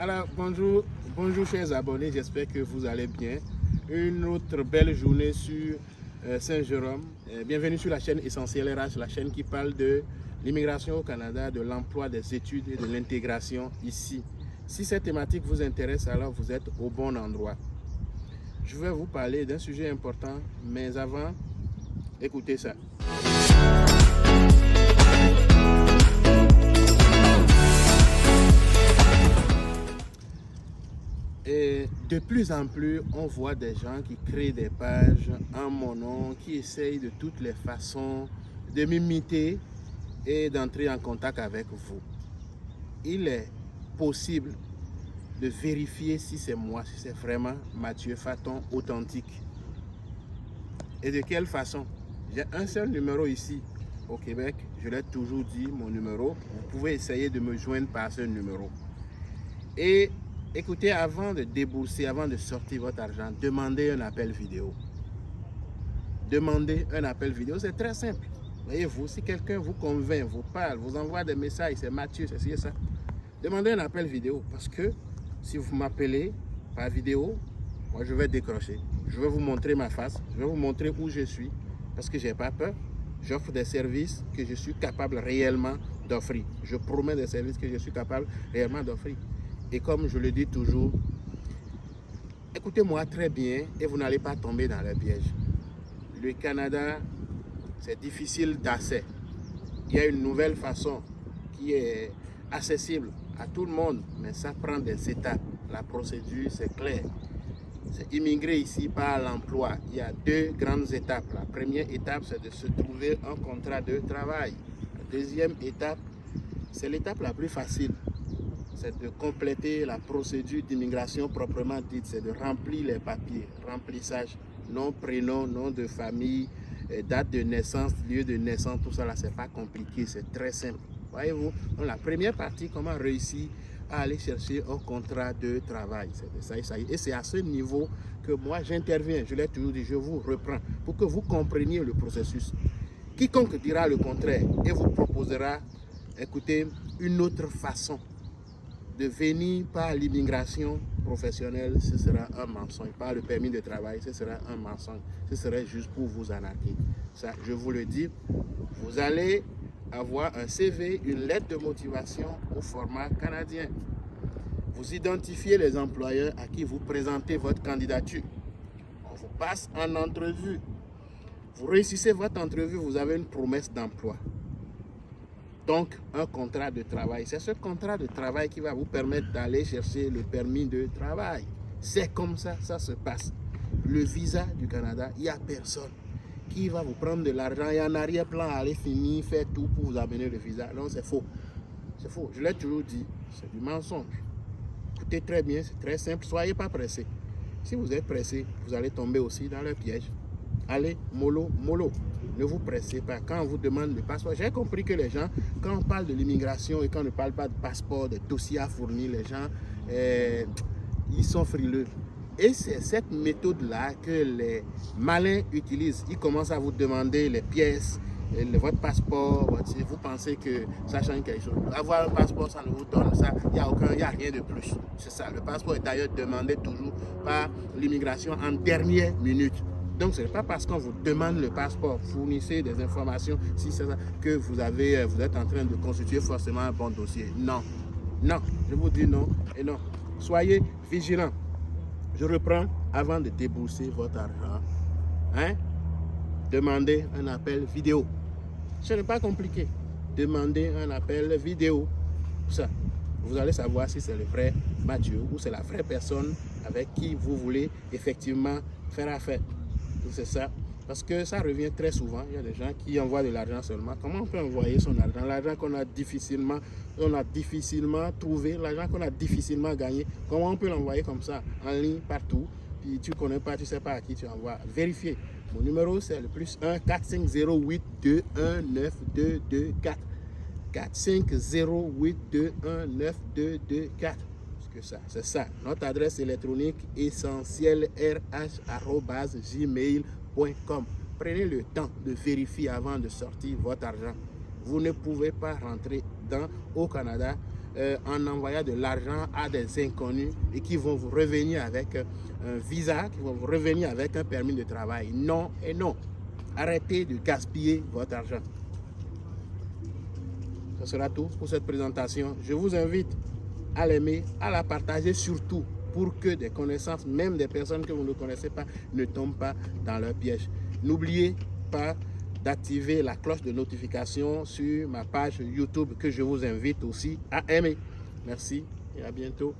Alors, bonjour chers abonnés, j'espère que vous allez bien. Une autre belle journée sur Saint-Jérôme. Bienvenue sur la chaîne Essentiel RH, la chaîne qui parle de l'immigration au Canada, de l'emploi, des études et de l'intégration ici. Si cette thématique vous intéresse, alors vous êtes au bon endroit. Je vais vous parler d'un sujet important, mais avant, écoutez ça. Et de plus en plus, on voit des gens qui créent des pages en mon nom, qui essayent de toutes les façons de m'imiter et d'entrer en contact avec vous. Il est possible de vérifier si c'est moi, si c'est vraiment Mathieu Faton authentique. Et de quelle façon? J'ai un seul numéro ici au Québec, je l'ai toujours dit, mon numéro. Vous pouvez essayer de me joindre par ce numéro. Et écoutez, avant de débourser, avant de sortir votre argent, demandez un appel vidéo. Demandez un appel vidéo, c'est très simple. Voyez-vous, si quelqu'un vous convainc, vous parle, vous envoie des messages, c'est Mathieu, c'est ça. Demandez un appel vidéo parce que si vous m'appelez par vidéo, moi je vais décrocher. Je vais vous montrer ma face, je vais vous montrer où je suis parce que je n'ai pas peur. J'offre des services que je suis capable réellement d'offrir. Je promets des services que je suis capable réellement d'offrir. Et comme je le dis toujours, écoutez-moi très bien et vous n'allez pas tomber dans le piège. Le Canada, c'est difficile d'accès. Il y a une nouvelle façon qui est accessible à tout le monde, mais ça prend des étapes. La procédure, c'est clair. C'est immigrer ici par l'emploi. Il y a deux grandes étapes. La première étape, c'est de se trouver un contrat de travail. La deuxième étape, c'est l'étape la plus facile. C'est de compléter la procédure d'immigration proprement dite. C'est de remplir les papiers. Remplissage, nom, prénom, nom de famille, date de naissance, lieu de naissance, tout ça là, c'est pas compliqué, c'est très simple. Voyez-vous, donc la première partie, comment réussir à aller chercher un contrat de travail. C'est de ça, ça. Et c'est à ce niveau que moi j'interviens. Je l'ai toujours dit, je vous reprends pour que vous compreniez le processus. Quiconque dira le contraire et vous proposera, écoutez, une autre façon de venir par l'immigration professionnelle, ce sera un mensonge. Par le permis de travail, ce sera un mensonge. Ce serait juste pour vous arnaquer. Ça, je vous le dis, vous allez avoir un CV, une lettre de motivation au format canadien. Vous identifiez les employeurs à qui vous présentez votre candidature. On vous passe en entrevue. Vous réussissez votre entrevue, vous avez une promesse d'emploi. Donc, un contrat de travail. C'est ce contrat de travail qui va vous permettre d'aller chercher le permis de travail. C'est comme ça, ça se passe. Le visa du Canada, il n'y a personne qui va vous prendre de l'argent et en arrière-plan aller finir, faire tout pour vous amener le visa. Non, c'est faux. C'est faux. Je l'ai toujours dit, c'est du mensonge. Écoutez très bien, c'est très simple. Soyez pas pressés. Si vous êtes pressé, vous allez tomber aussi dans le piège. Allez, mollo, mollo. Ne vous pressez pas. Quand on vous demande le passeport, j'ai compris que les gens, quand on parle de l'immigration et quand on ne parle pas de passeport, de dossiers à fournir, les gens, ils sont frileux. Et c'est cette méthode-là que les malins utilisent. Ils commencent à vous demander les pièces, votre passeport. Vous pensez que ça change quelque chose. Avoir un passeport, ça ne vous donne ça. Il n'y a rien de plus. C'est ça. Le passeport est d'ailleurs demandé toujours par l'immigration en dernière minute. Donc, ce n'est pas parce qu'on vous demande le passeport, fournissez des informations, si c'est ça, que vous êtes en train de constituer forcément un bon dossier. Non, non, je vous dis non et non. Soyez vigilants. Je reprends avant de débourser votre argent. Hein? Demandez un appel vidéo. Ce n'est pas compliqué. Demandez un appel vidéo. Ça, vous allez savoir si c'est le vrai Mathieu ou c'est la vraie personne avec qui vous voulez effectivement faire affaire. C'est ça, parce que ça revient très souvent. Il y a des gens qui envoient de l'argent seulement. Comment on peut envoyer son argent? L'argent qu'on a difficilement trouvé, l'argent qu'on a difficilement gagné. Comment on peut l'envoyer comme ça, en ligne, partout? Puis tu ne connais pas, tu ne sais pas à qui tu envoies. Vérifiez. Mon numéro, c'est le +1 4508 219 224. 4508 219 224. C'est ça. Notre adresse électronique essentielrh@gmail.com. Prenez le temps de vérifier avant de sortir votre argent. Vous ne pouvez pas rentrer au Canada en envoyant de l'argent à des inconnus et qui vont vous revenir avec un visa, qui vont vous revenir avec un permis de travail. Non et non. Arrêtez de gaspiller votre argent. Ce sera tout pour cette présentation. Je vous invite à l'aimer, à la partager surtout pour que des connaissances, même des personnes que vous ne connaissez pas, ne tombent pas dans leur piège. N'oubliez pas d'activer la cloche de notification sur ma page YouTube que je vous invite aussi à aimer. Merci et à bientôt.